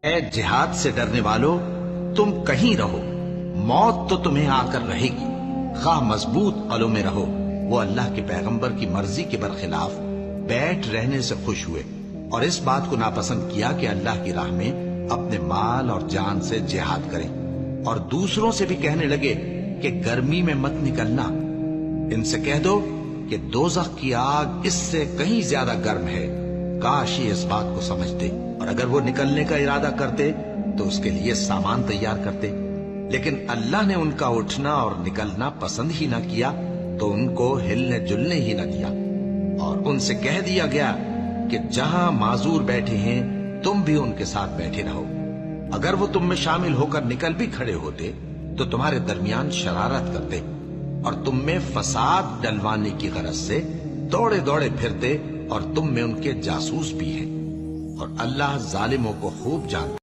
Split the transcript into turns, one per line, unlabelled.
اے جہاد سے ڈرنے والو، تم کہیں رہو، موت تو تمہیں آ کر رہے گی، خواہ مضبوط قلعوں میں رہو۔ وہ اللہ کے پیغمبر کی مرضی کے برخلاف بیٹھ رہنے سے خوش ہوئے اور اس بات کو ناپسند کیا کہ اللہ کی راہ میں اپنے مال اور جان سے جہاد کریں، اور دوسروں سے بھی کہنے لگے کہ گرمی میں مت نکلنا۔ ان سے کہہ دو کہ دوزخ کی آگ اس سے کہیں زیادہ گرم ہے، کاش یہ اس بات کو سمجھتے، اور اگر وہ نکلنے کا ارادہ کرتے تو اس کے لیے سامان تیار کرتے، لیکن اللہ نے ان کا اٹھنا اور نکلنا پسند ہی نہ کیا تو ان کو ہلنے جلنے ہی نہ دیا، اور ان سے کہہ دیا گیا کہ جہاں معذور بیٹھے ہیں تم بھی ان کے ساتھ بیٹھے رہو۔ اگر وہ تم میں شامل ہو کر نکل بھی کھڑے ہوتے تو تمہارے درمیان شرارت کرتے اور تم میں فساد ڈلوانے کی غرض سے دوڑے دوڑے پھرتے، اور تم میں ان کے جاسوس بھی ہیں، اور اللہ ظالموں کو خوب جانتا